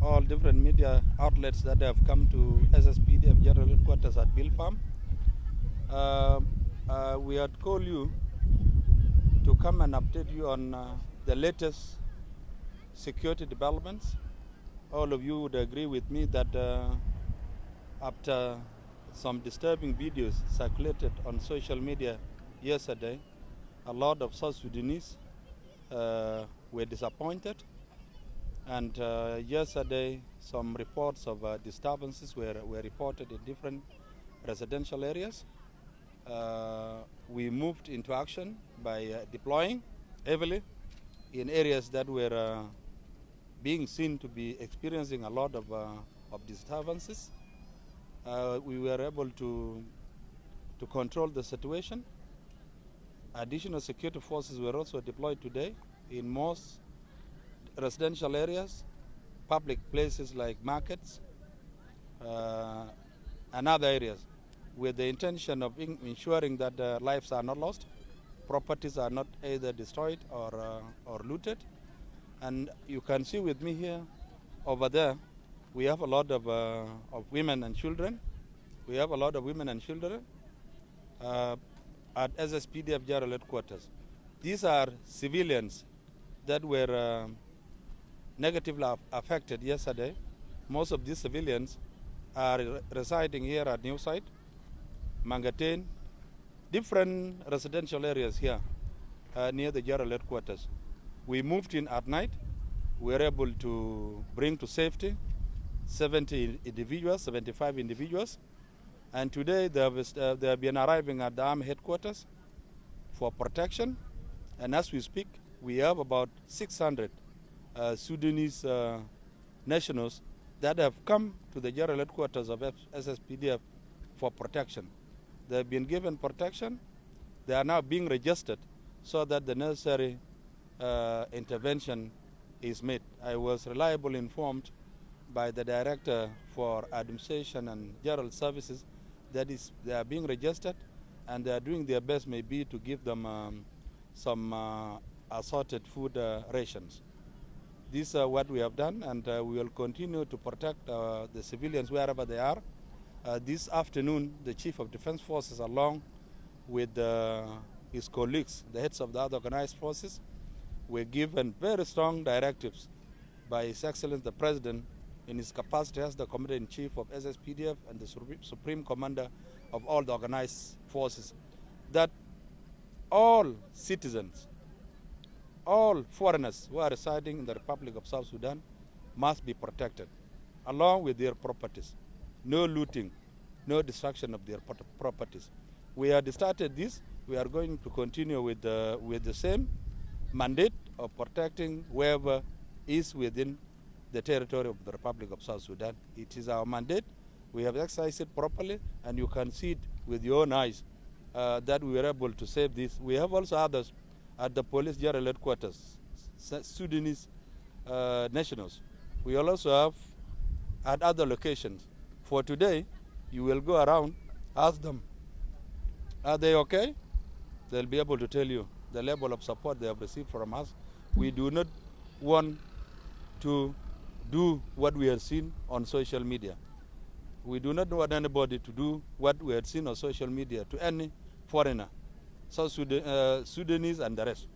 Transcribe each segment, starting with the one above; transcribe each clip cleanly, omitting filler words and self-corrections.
all different media outlets that have come to Sspdf General Headquarters at Bill Farm. We had called you to come and update you on the latest security developments. All of you would agree with me that after some disturbing videos circulated on social media yesterday, a lot of South Sudanese were disappointed. And yesterday, some reports of disturbances were reported in different residential areas. We moved into action by deploying heavily in areas that were being seen to be experiencing a lot of disturbances. We were able to control the situation. Additional security forces were also deployed today in most residential areas, public places like markets, and other areas, with the intention of ensuring that lives are not lost, properties are not either destroyed or looted. And you can see with me here, over there, we have a lot of women and children. We have a lot of women and children at Sspdf General Headquarters. These are civilians that were negatively affected yesterday. Most of these civilians are residing here at New Site, Mangatene, different residential areas here near the General Headquarters. We moved in at night. We were able to bring to safety 70 individuals, 75 individuals. And today they have been arriving at the Army Headquarters for protection. And as we speak, we have about 600 Sudanese nationals that have come to the General Headquarters of Sspdf for protection. They have been given protection. They are now being registered so that the necessary intervention is made. I was reliably informed by the Director for Administration and General Services that they are being registered, and they are doing their best maybe to give them some assorted food rations. This is what we have done, and we will continue to protect the civilians wherever they are. This afternoon, the Chief of Defense Forces, along with his colleagues, the heads of the other organized forces, were given very strong directives by His Excellency the President in his capacity as the Commander-in-Chief of Sspdf and the Supreme Commander of all the organized forces, that all citizens, all foreigners who are residing in the Republic of South Sudan must be protected, along with their properties. No looting, no destruction of their properties. We have started this. We are going to continue with the same mandate of protecting whoever is within the territory of the Republic of South Sudan. It is our mandate. We have exercised it properly, and you can see it with your own eyes that we were able to save this. We have also others at the Police General Headquarters, Sudanese nationals. We also have at other locations. For today, you will go around, ask them, are they okay? They'll be able to tell you the level of support they have received from us. We do not want to do what we have seen on social media. We do not want anybody to do what we have seen on social media to any foreigner, South Sudanese and the rest.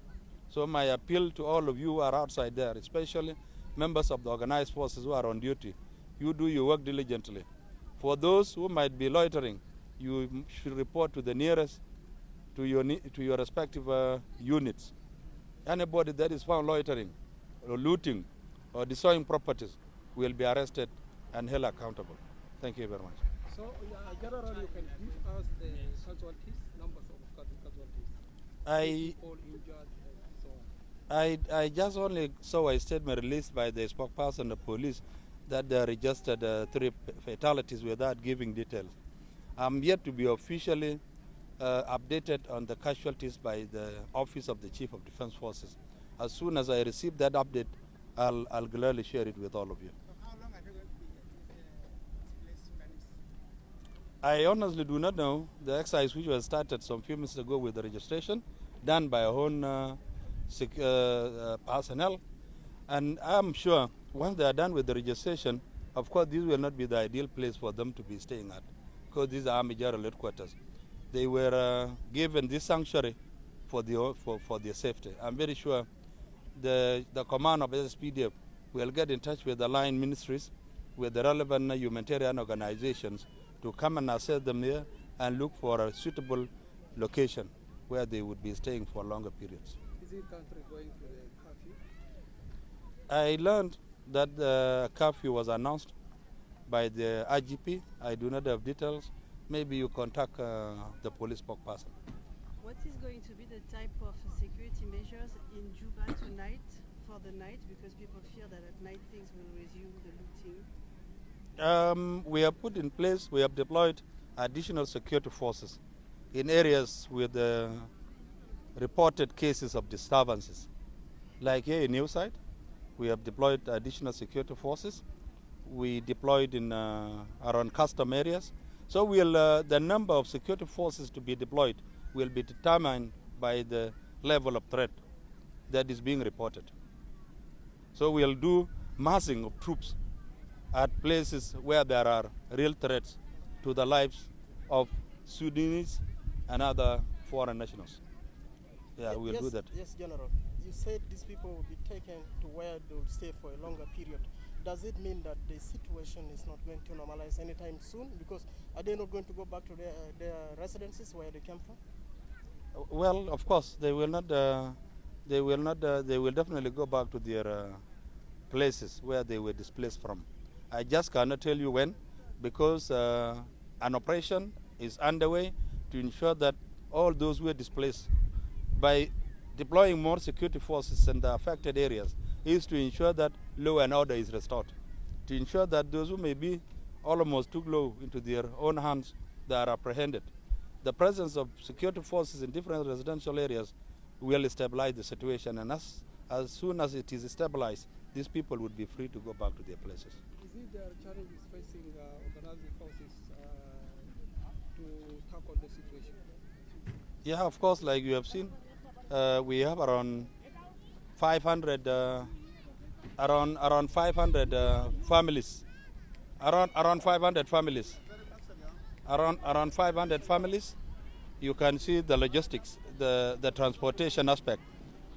So my appeal to all of you who are outside there, especially members of the organized forces who are on duty, you do your work diligently. For those who might be loitering, you should report to the nearest, to your respective units. Anybody that is found loitering or looting or destroying properties will be arrested and held accountable. Thank you very much. So, General, you can give us the casualties, numbers of casualties. All injured and so on. I just only saw a statement released by the spokesperson of police that they registered 3 fatalities without giving details. I'm yet to be officially updated on the casualties by the Office of the Chief of Defense Forces. As soon as I receive that update, I'll gladly share it with all of you. So how long are you going to be placements? I honestly do not know. The exercise which was started some few minutes ago with the registration, done by our own personnel, and I'm sure once they are done with the registration, of course, this will not be the ideal place for them to be staying at, because these are Army General Headquarters. They were given this sanctuary for their safety. I'm very sure the command of Sspdf will get in touch with the line ministries, with the relevant humanitarian organizations to come and assess them here and look for a suitable location where they would be staying for longer periods. Is it country going to the curfew? I learned that the curfew was announced by the IGP. I do not have details. Maybe you contact the police spokesperson. What is going to be the type of security measures in Juba tonight for the night? Because people fear that at night things will resume the looting. We have put in place, we have deployed additional security forces in areas with reported cases of disturbances. Like here in Newside, we have deployed additional security forces. We deployed in around custom areas. So the number of security forces to be deployed will be determined by the level of threat that is being reported. So we'll do massing of troops at places where there are real threats to the lives of Sudanese and other foreign nationals. Yeah, we'll do that. Yes, General. You said these people will be taken to where they will stay for a longer period. Does it mean that the situation is not going to normalize anytime soon? Because are they not going to go back to their residences where they came from? Well, of course, they will not. They will definitely go back to their places where they were displaced from. I just cannot tell you when, because an operation is underway to ensure that all those who were displaced, by deploying more security forces in the affected areas, is to ensure that law and order is restored, to ensure that those who may be almost took law into their own hands, they are apprehended. The presence of security forces in different residential areas will stabilize the situation, and as soon as it is stabilized, these people would be free to go back to their places. Is it there are challenges facing organizing forces to tackle the situation? Yeah, of course, like you have seen, we have around 500 families, around 500 families. Around 500 families. You can see the logistics, the transportation aspect.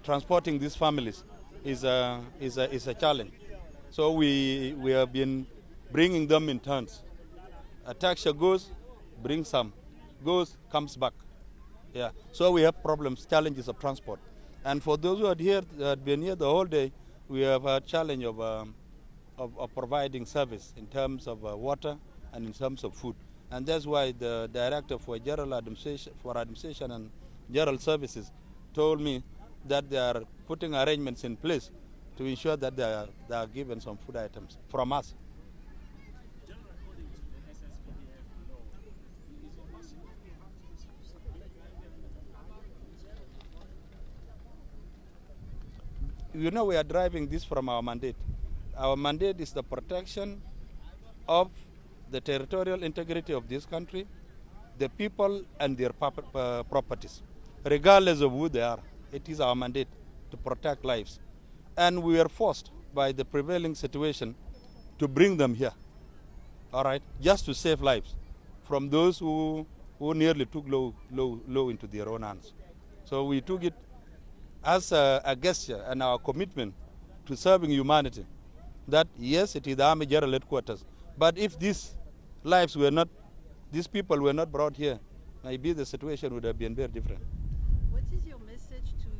Transporting these families is a challenge. So we have been bringing them in turns. A taxi goes, brings some, goes, comes back. Yeah. So we have problems, challenges of transport. And for those who had been here the whole day, we have a challenge of providing service in terms of water and in terms of food. And that's why the director for general administration and general services told me that they are putting arrangements in place to ensure that they are given some food items from us. General, according to the Sspdf law, is it possible to supply them? You know, we are driving this from our mandate. Our mandate is the protection of the territorial integrity of this country, the people and their properties, regardless of who they are. It is our mandate to protect lives. And we are forced by the prevailing situation to bring them here, all right, just to save lives from those who nearly took law into their own hands. So we took it as a gesture and our commitment to serving humanity, that yes, it is the Army General Headquarters, but if these lives were not, these people were not brought here, maybe the situation would have been very different. What is your message to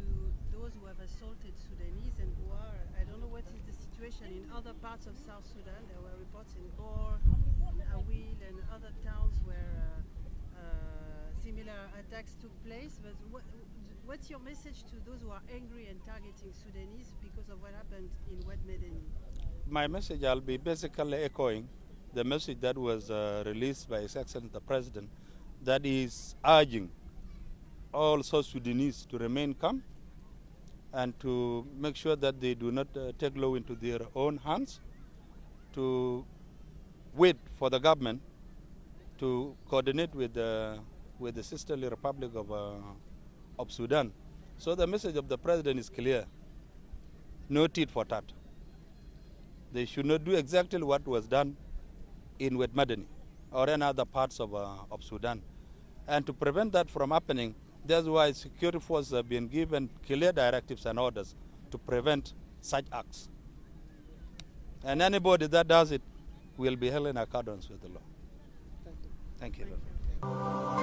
those who have assaulted Sudanese and who are, I don't know what is the situation in other parts of South Sudan? There were reports in Bor, in Awil and other towns where similar attacks took place. But what's your message to those who are angry and targeting Sudanese because of what happened in Wad Medani? My message, I'll be basically echoing the message that was released by His Excellency the President, that is urging all South Sudanese to remain calm and to make sure that they do not take law into their own hands, to wait for the government to coordinate with the sisterly Republic of Sudan. So the message of the President is clear: no tit for tat. They should not do exactly what was done in Wet Madani or in other parts of Sudan. And to prevent that from happening, that's why security forces have been given clear directives and orders to prevent such acts. And anybody that does it will be held in accordance with the law. Thank you. Thank you.